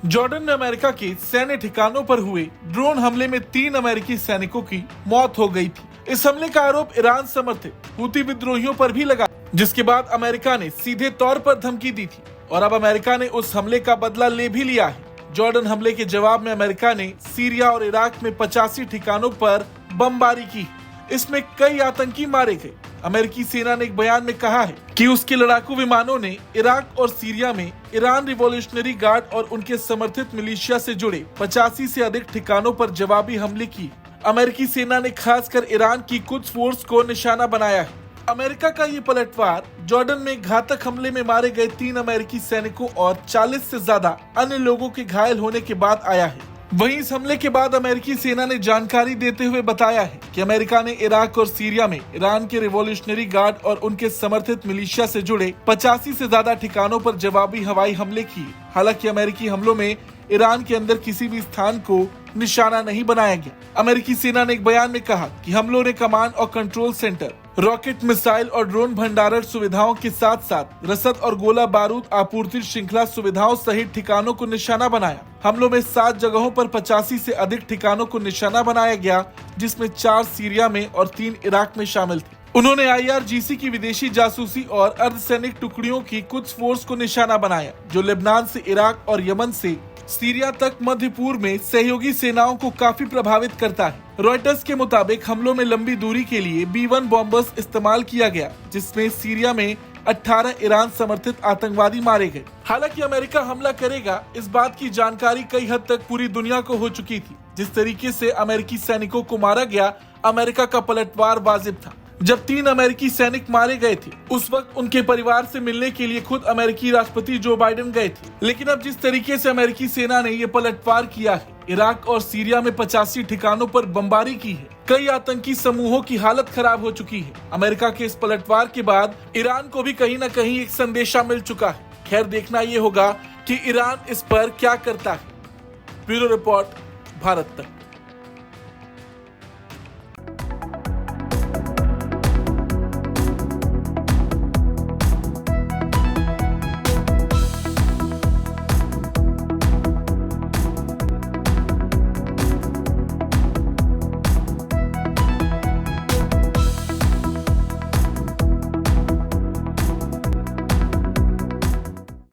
Jordan में America के सैन्य ठिकानों पर हुए ड्रोन हमले में 3 अमेरिकी सैनिकों की मौत हो गई थी। इस हमले का आरोप ईरान समर्थित हूती विद्रोहियों पर भी लगा, जिसके बाद अमेरिका ने सीधे तौर पर धमकी दी थी और अब अमेरिका ने उस हमले का बदला ले भी लिया है। जॉर्डन हमले के जवाब में अमेरिका ने सीरिया और इराक में 85 ठिकानों पर बमबारी की। इसमें कई आतंकी मारे गए। अमेरिकी सेना ने एक बयान में कहा है कि उसके लड़ाकू विमानों ने इराक और सीरिया में ईरान रिवॉल्यूशनरी गार्ड और उनके समर्थित मिलिशिया से जुड़े 85 से अधिक ठिकानों पर जवाबी हमले किए। अमेरिकी सेना ने खासकर ईरान की कुछ फोर्स को निशाना बनाया है। अमेरिका का ये पलटवार जॉर्डन में घातक हमले में मारे गए 3 अमेरिकी सैनिकों और 40 से ज्यादा अन्य लोगों के घायल होने के बाद आया है। वहीं इस हमले के बाद अमेरिकी सेना ने जानकारी देते हुए बताया है कि अमेरिका ने इराक और सीरिया में ईरान के रिवॉल्यूशनरी गार्ड और उनके समर्थित मिलिशिया से जुड़े 85 से ज्यादा ठिकानों पर जवाबी हवाई हमले किए। हालांकि अमेरिकी हमलों में ईरान के अंदर किसी भी स्थान को निशाना नहीं बनाया गया। अमेरिकी सेना ने एक बयान में कहा कि हमलों ने कमांड और कंट्रोल सेंटर, रॉकेट, मिसाइल और ड्रोन भंडारण सुविधाओं के साथ साथ रसद और गोला बारूद आपूर्ति श्रृंखला सुविधाओं सहित ठिकानों को निशाना बनाया। हमलों में 7 जगहों पर 85 से अधिक ठिकानों को निशाना बनाया गया, जिसमें 4 सीरिया में और 3 इराक में शामिल थे। उन्होंने IRGC की विदेशी जासूसी और अर्धसैनिक टुकड़ियों की कुछ फोर्स को निशाना बनाया, जो लेबनान से इराक और यमन से सीरिया तक मध्य पूर्व में सहयोगी सेनाओं को काफी प्रभावित करता है। रॉयटर्स के मुताबिक हमलों में लंबी दूरी के लिए B-1 बॉम्बर्स इस्तेमाल किया गया, जिसमें सीरिया में 18 ईरान समर्थित आतंकवादी मारे गए। हालांकि अमेरिका हमला करेगा, इस बात की जानकारी कई हद तक पूरी दुनिया को हो चुकी थी। जिस तरीके से अमेरिकी सैनिकों को मारा गया, अमेरिका का पलटवार वाजिब था। जब 3 अमेरिकी सैनिक मारे गए थे, उस वक्त उनके परिवार से मिलने के लिए खुद अमेरिकी राष्ट्रपति जो बाइडेन गए थे। लेकिन अब जिस तरीके से अमेरिकी सेना ने ये पलटवार किया है, इराक और सीरिया में 85 ठिकानों पर बमबारी की है, कई आतंकी समूहों की हालत खराब हो चुकी है। अमेरिका के इस पलटवार के बाद ईरान को भी कहीं न कहीं एक संदेशा मिल चुका है। खैर, देखना ये होगा कि ईरान इस पर क्या करता है। ब्यूरो रिपोर्ट, भारत तक।